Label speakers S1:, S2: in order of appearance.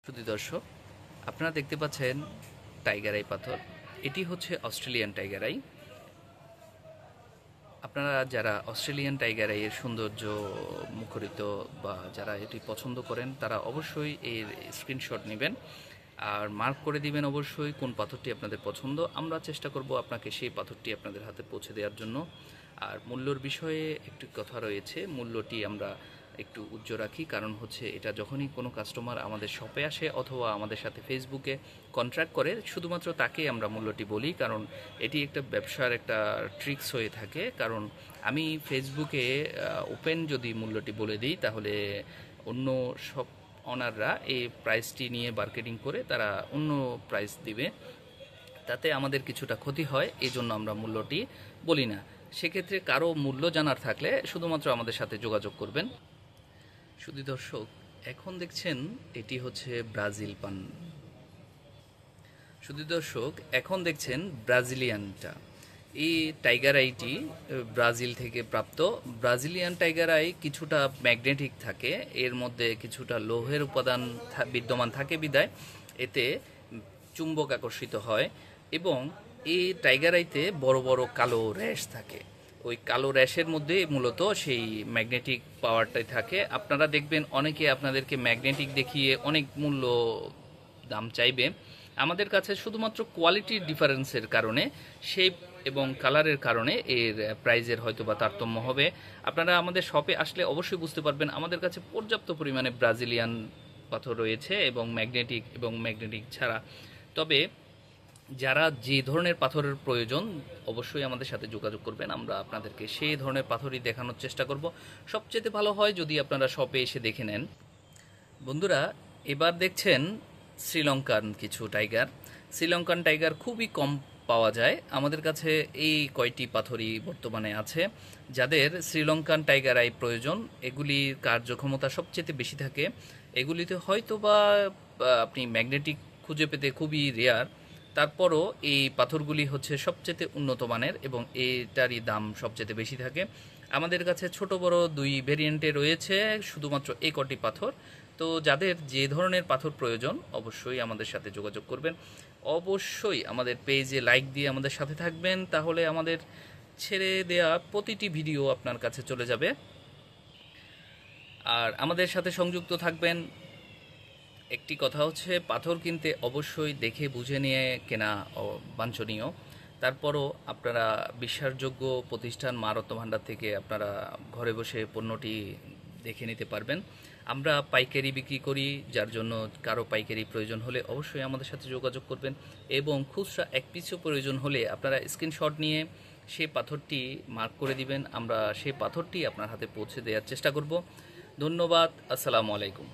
S1: শুধু দর্শক, আপনারা দেখতে পাচ্ছেন টাইগার আই পাথর। এটি হচ্ছে অস্ট্রেলিয়ান টাইগার আই। আপনারা যারা অস্ট্রেলিয়ান টাইগার আই এর সৌন্দর্য মুখরিত বা যারা এটি পছন্দ করেন তারা অবশ্যই এর স্ক্রিনশট নেবেন আর মার্ক করে দিবেন অবশ্যই কোন পাথরটি আপনাদের পছন্দ। আমরা চেষ্টা করব আপনাকে সেই পাথরটি আপনাদের হাতে পৌঁছে দেওয়ার জন্য। আর মূল্যর বিষয়ে একটু কথা রয়েছে, মূল্যটি আমরা একটু উচ্চ রাখি, কারণ হচ্ছে এটা যখনই কোনো কাস্টমার আমাদের শপে আসে অথবা আমাদের সাথে ফেসবুকে কন্ট্রাক্ট করে শুধুমাত্র তাকেই আমরা মূল্যটি বলি, কারণ এটি একটা ব্যবসার একটা ট্রিক্স হয়ে থাকে। কারণ আমি ফেসবুকে ওপেন যদি মূল্যটি বলে দিই তাহলে অন্য সব অনাররা এই প্রাইসটি নিয়ে মার্কেটিং করে তারা অন্য প্রাইস দিবে, তাতে আমাদের কিছুটা ক্ষতি হয়, এই জন্য আমরা মূল্যটি বলি না। সেক্ষেত্রে কারো মূল্য জানার থাকলে শুধুমাত্র আমাদের সাথে যোগাযোগ করবেন। শুধু দর্শক, এখন দেখছেন এটি হচ্ছে ব্রাজিল পান। শুধু দর্শক, এখন দেখছেন ব্রাজিলিয়ানটা। এই টাইগার আইটি ব্রাজিল থেকে প্রাপ্ত। ব্রাজিলিয়ান টাইগার আই কিছুটা ম্যাগনেটিক থাকে, এর মধ্যে কিছুটা লোহের উপাদান বিদ্যমান থাকে বিদায় এতে চুম্বক আকর্ষিত হয় এবং এই টাইগার আইতে বড় বড় কালো র্যাশ থাকে। ওই কালো র্যাশের মধ্যে মূলত সেই ম্যাগনেটিক পাওয়ারটাই থাকে। আপনারা দেখবেন অনেকে আপনাদেরকে ম্যাগনেটিক দেখিয়ে অনেক মূল্য দাম চাইবে। আমাদের কাছে শুধুমাত্র কোয়ালিটির ডিফারেন্সের কারণে, শেপ এবং কালারের কারণে এর প্রাইজের হয়তো বা তারতম্য হবে। আপনারা আমাদের শপে আসলে অবশ্যই বুঝতে পারবেন আমাদের কাছে পর্যাপ্ত পরিমাণে ব্রাজিলিয়ান পাথর রয়েছে এবং ম্যাগনেটিক ছাড়া। তবে যারা যে ধরনের পাথরের প্রয়োজন অবশ্যই আমাদের সাথে যোগাযোগ করবেন, আমরা আপনাদেরকে সেই ধরনের পাথরই দেখানোর চেষ্টা করব। সবচেয়ে ভালো হয় যদি আপনারা শপে এসে দেখে নেন। বন্ধুরা, এবার দেখছেন শ্রীলঙ্কান কিছু টাইগার। শ্রীলঙ্কান টাইগার খুবই কম পাওয়া যায়, আমাদের কাছে এই কয়টি পাথরই বর্তমানে আছে। যাদের শ্রীলঙ্কান টাইগার আই প্রয়োজন, এগুলির কার্যক্ষমতা সবচেয়ে বেশি থাকে। এগুলিতে হয়তো বা আপনি ম্যাগনেটিক খুঁজে পেতে খুবই রেয়ার, তারপরও এই পাথরগুলি হচ্ছে সবচেয়ে উন্নত মানের এবং এটারই দাম সবচেয়ে বেশি থাকে। আমাদের কাছে ছোট বড় দুই ভেরিয়েন্টে রয়েছে শুধুমাত্র এই কটি পাথর। তো যাদের যে ধরনের পাথর প্রয়োজন অবশ্যই আমাদের সাথে যোগাযোগ করবেন। অবশ্যই আমাদের পেজে লাইক দিয়ে আমাদের সাথে থাকবেন, তাহলে আমাদের ছেড়ে দেয়া প্রতিটি ভিডিও আপনার কাছে চলে যাবে। আর আমাদের সাথে সংযুক্ত থাকবেন। একটি কথা হচ্ছে, পাথর কিনতে অবশ্যই দেখে বুঝে নিয়ে কেনা বাঞ্ছনীয়। তারপরও আপনারা বিশ্বাসযোগ্য প্রতিষ্ঠান মা রত্ন ভাণ্ডার থেকে আপনারা ঘরে বসে পণ্যটি দেখে নিতে পারবেন। আমরা পাইকারি বিক্রি করি, যার জন্য কারো পাইকারি প্রয়োজন হলে অবশ্যই আমাদের সাথে যোগাযোগ করবেন এবং খুচরা এক পিসও প্রয়োজন হলে আপনারা স্ক্রিনশট নিয়ে সেই পাথরটি মার্ক করে দিবেন, আমরা সেই পাথরটি আপনার হাতে পৌঁছে দেওয়ার চেষ্টা করব। ধন্যবাদ। আসসালামু আলাইকুম।